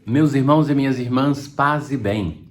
Meus irmãos e minhas irmãs, paz e bem.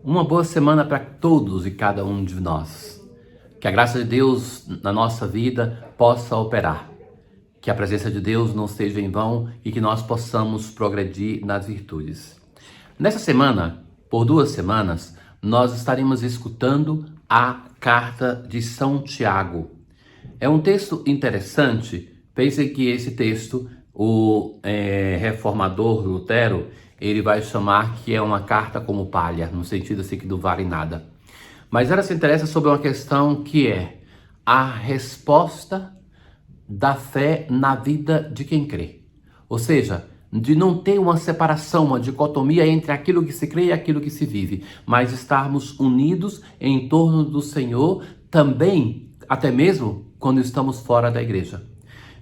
Uma boa semana para todos e cada um de nós. Que a graça de Deus na nossa vida possa operar. Que a presença de Deus não seja em vão e que nós possamos progredir nas virtudes. Nessa semana, por 2 semanas, nós estaremos escutando a carta de São Tiago. É um texto interessante. Pensem que esse texto, o reformador Lutero, ele vai chamar que é uma carta como palha, no sentido assim que não vale nada. Mas ela se interessa sobre uma questão que é a resposta da fé na vida de quem crê. Ou seja, de não ter uma separação, uma dicotomia entre aquilo que se crê e aquilo que se vive, mas estarmos unidos em torno do Senhor também, até mesmo quando estamos fora da igreja.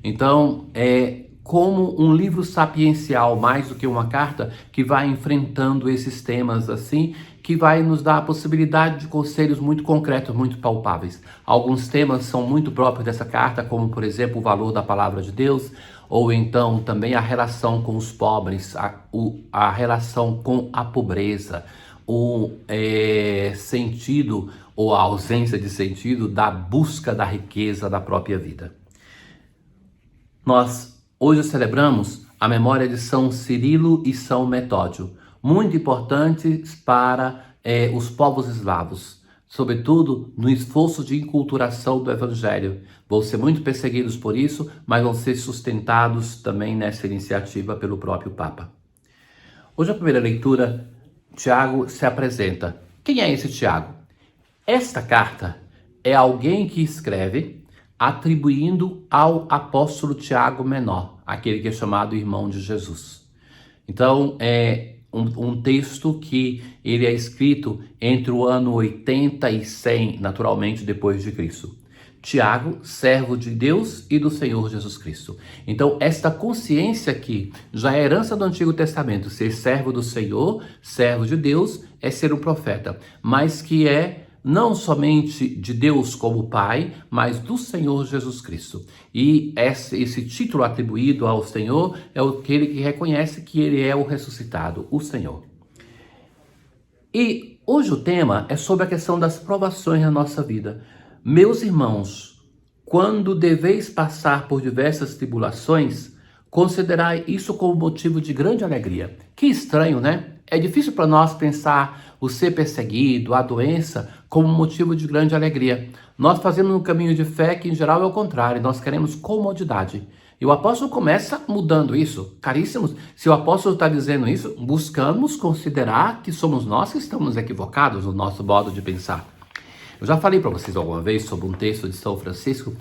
Então, é como um livro sapiencial, mais do que uma carta, que vai enfrentando esses temas assim, que vai nos dar a possibilidade de conselhos muito concretos, muito palpáveis. Alguns temas são muito próprios dessa carta, como, por exemplo, o valor da palavra de Deus, ou então também a relação com os pobres, a relação com a pobreza, o sentido ou a ausência de sentido da busca da riqueza da própria vida. Nós hoje celebramos a memória de São Cirilo e São Metódio, muito importantes para os povos eslavos, sobretudo no esforço de enculturação do Evangelho. Vão ser muito perseguidos por isso, mas vão ser sustentados também nessa iniciativa pelo próprio Papa. Hoje a primeira leitura, Tiago se apresenta. Quem é esse Tiago? Esta carta é alguém que escreve atribuindo ao apóstolo Tiago Menor, aquele que é chamado irmão de Jesus. Então, é um texto que ele é escrito entre o ano 80 e 100, naturalmente, depois de Cristo. Tiago, servo de Deus e do Senhor Jesus Cristo. Então, esta consciência aqui já é herança do Antigo Testamento, ser servo do Senhor, servo de Deus, é ser um profeta, mas que é não somente de Deus como Pai, mas do Senhor Jesus Cristo. E esse título atribuído ao Senhor é aquele que reconhece que Ele é o ressuscitado, o Senhor. E hoje o tema é sobre a questão das provações na nossa vida. Meus irmãos, quando deveis passar por diversas tribulações, considerai isso como motivo de grande alegria. Que estranho, né? É difícil para nós pensar o ser perseguido, a doença, como motivo de grande alegria. Nós fazemos um caminho de fé que, em geral, é o contrário. Nós queremos comodidade. E o apóstolo começa mudando isso. Caríssimos, se o apóstolo está dizendo isso, buscamos considerar que somos nós que estamos equivocados no nosso modo de pensar. Eu já falei para vocês alguma vez sobre um texto de São Francisco,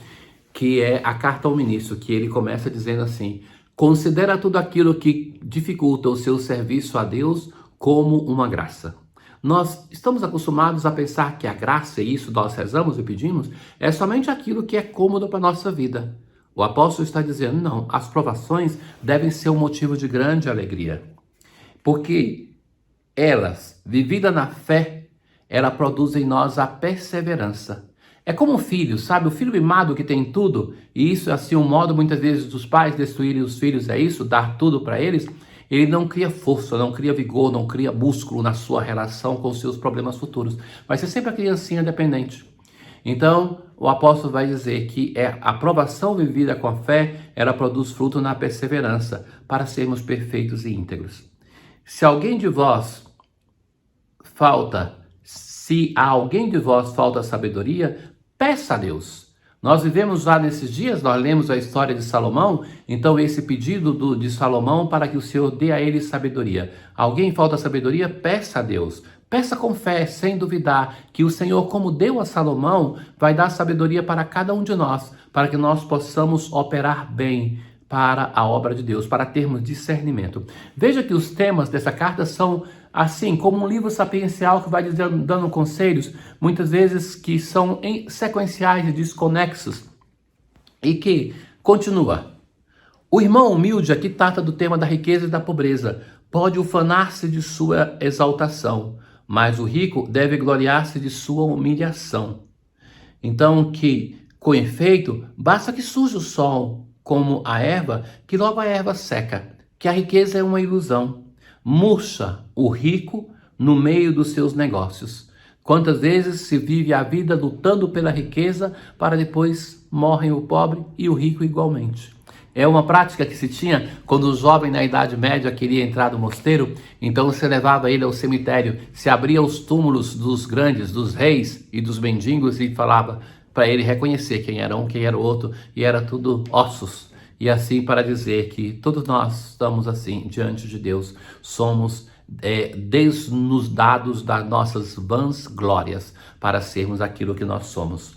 que é a carta ao ministro, que ele começa dizendo assim: considera tudo aquilo que dificulta o seu serviço a Deus como uma graça. Nós estamos acostumados a pensar que a graça, e isso nós rezamos e pedimos, é somente aquilo que é cômodo para a nossa vida. O apóstolo está dizendo, não, as provações devem ser um motivo de grande alegria. Porque elas, vividas na fé, ela produz em nós a perseverança. É como um filho, sabe? O filho mimado que tem tudo, e isso é assim um modo muitas vezes dos pais destruírem os filhos, é isso, dar tudo para eles. Ele não cria força, não cria vigor, não cria músculo na sua relação com os seus problemas futuros. Vai ser sempre a criancinha dependente. Então, o apóstolo vai dizer que a aprovação vivida com a fé, ela produz fruto na perseverança, para sermos perfeitos e íntegros. Se a alguém de vós falta sabedoria, peça a Deus. Nós vivemos já nesses dias, nós lemos a história de Salomão, então esse pedido de Salomão para que o Senhor dê a ele sabedoria. Alguém falta sabedoria? Peça a Deus. Peça com fé, sem duvidar, que o Senhor, como deu a Salomão, vai dar sabedoria para cada um de nós, para que nós possamos operar bem para a obra de Deus, para termos discernimento. Veja que os temas dessa carta são assim, como um livro sapiencial que vai dando conselhos, muitas vezes que são sequenciais e desconexos, e que continua. O irmão humilde aqui trata do tema da riqueza e da pobreza. Pode ufanar-se de sua exaltação, mas o rico deve gloriar-se de sua humilhação. Então, que, com efeito, basta que surja o sol como a erva, que logo a erva seca, que a riqueza é uma ilusão. murcha o rico no meio dos seus negócios. Quantas vezes se vive a vida lutando pela riqueza para depois morrem o pobre e o rico igualmente. É uma prática que se tinha quando o jovem na Idade Média queria entrar no mosteiro, então se levava ele ao cemitério, se abria os túmulos dos grandes, dos reis e dos mendigos e falava para ele reconhecer quem era um, quem era o outro, e era tudo ossos. E assim para dizer que todos nós estamos assim diante de Deus, somos desnudados das nossas vãs glórias para sermos aquilo que nós somos.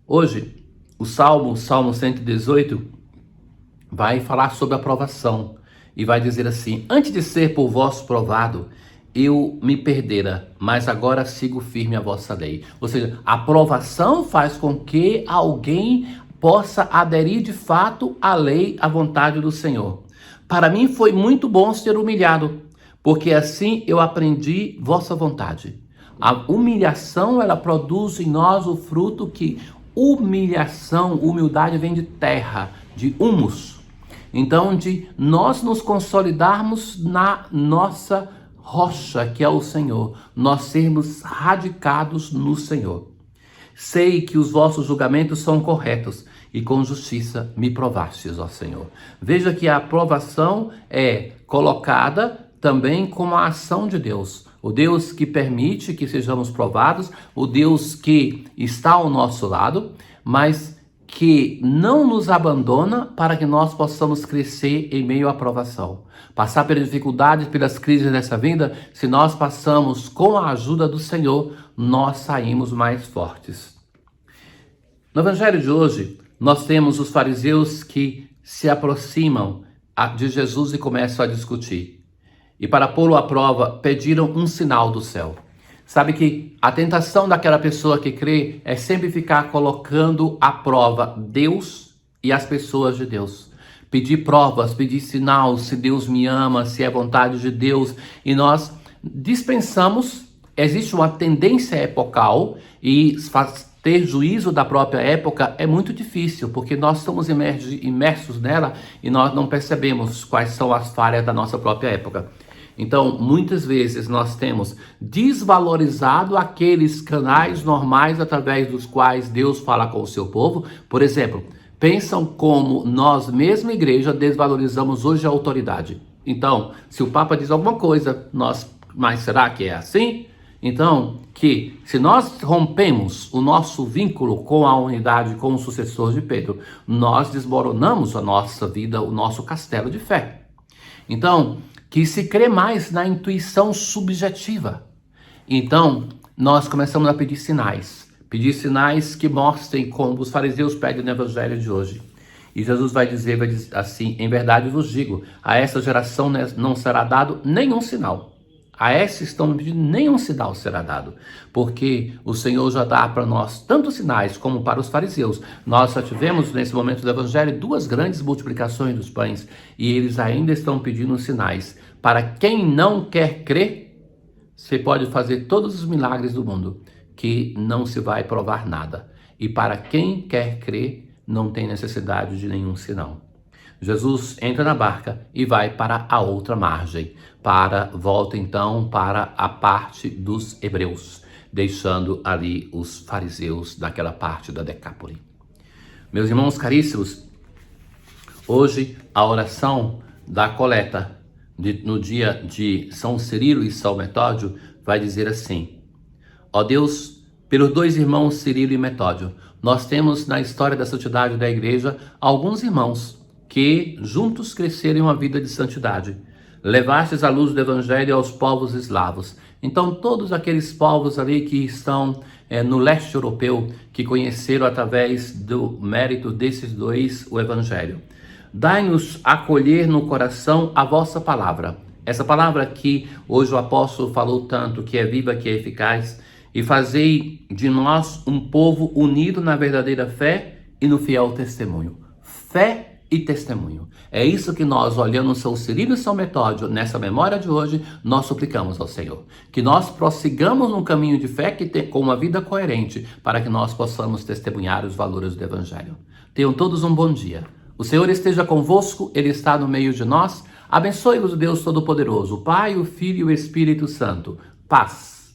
Hoje, o Salmo 118, vai falar sobre a provação e vai dizer assim: antes de ser por vós provado, eu me perdera, mas agora sigo firme a vossa lei. Ou seja, a provação faz com que alguém possa aderir de fato à lei, à vontade do Senhor. Para mim foi muito bom ser humilhado, porque assim eu aprendi vossa vontade. A humilhação, ela produz em nós o fruto que humildade vem de terra, de humus. Então, de nós nos consolidarmos na nossa rocha, que é o Senhor, nós sermos radicados no Senhor. Sei que os vossos julgamentos são corretos e com justiça me provastes, ó Senhor. Veja que a aprovação é colocada também como a ação de Deus. O Deus que permite que sejamos provados, o Deus que está ao nosso lado, mas que não nos abandona para que nós possamos crescer em meio à provação. Passar pelas dificuldades, pelas crises dessa vida, se nós passamos com a ajuda do Senhor, nós saímos mais fortes. No Evangelho de hoje, nós temos os fariseus que se aproximam de Jesus e começam a discutir. E para pô-lo à prova, pediram um sinal do céu. Sabe que a tentação daquela pessoa que crê é sempre ficar colocando à prova Deus e as pessoas de Deus. Pedir provas, pedir sinal, se Deus me ama, se é vontade de Deus. E nós dispensamos, existe uma tendência epocal e ter juízo da própria época é muito difícil, porque nós estamos imersos nela e nós não percebemos quais são as falhas da nossa própria época. Então, muitas vezes nós temos desvalorizado aqueles canais normais através dos quais Deus fala com o seu povo. Por exemplo, pensam como nós, mesma igreja, desvalorizamos hoje a autoridade. Então, se o Papa diz alguma coisa, mas será que é assim? Então, que se nós rompemos o nosso vínculo com a unidade, com o sucessor de Pedro, nós desmoronamos a nossa vida, o nosso castelo de fé. Então, que se crê mais na intuição subjetiva. Então, nós começamos a pedir sinais que mostrem como os fariseus pedem no Evangelho de hoje. E Jesus vai dizer assim: em verdade vos digo, a essa geração não será dado nenhum sinal. A essa estão me pedindo, nenhum sinal será dado, porque o Senhor já dá para nós tantos sinais como para os fariseus. Nós já tivemos nesse momento do Evangelho 2 grandes multiplicações dos pães e eles ainda estão pedindo sinais. Para quem não quer crer, você pode fazer todos os milagres do mundo, que não se vai provar nada. E para quem quer crer, não tem necessidade de nenhum sinal. Jesus entra na barca e vai para a outra margem, volta então para a parte dos hebreus, deixando ali os fariseus daquela parte da Decápole. Meus irmãos caríssimos, hoje a oração da coleta no dia de São Cirilo e São Metódio vai dizer assim: ó Deus, pelos 2 irmãos Cirilo e Metódio, nós temos na história da santidade da igreja alguns irmãos que juntos cresceram uma vida de santidade. Levastes a luz do Evangelho aos povos eslavos. Então todos aqueles povos ali que estão no leste europeu, que conheceram através do mérito desses 2 o Evangelho. Dai-nos acolher no coração a vossa palavra. Essa palavra que hoje o apóstolo falou tanto, que é viva, que é eficaz, e fazei de nós um povo unido na verdadeira fé e no fiel testemunho. Fé e testemunho. É isso que nós, olhando São Cirilo e São Metódio, nessa memória de hoje, nós suplicamos ao Senhor. Que nós prossigamos num caminho de fé com uma vida coerente, para que nós possamos testemunhar os valores do Evangelho. Tenham todos um bom dia. O Senhor esteja convosco, Ele está no meio de nós. Abençoe-vos o Deus Todo-Poderoso, o Pai, o Filho e o Espírito Santo. Paz.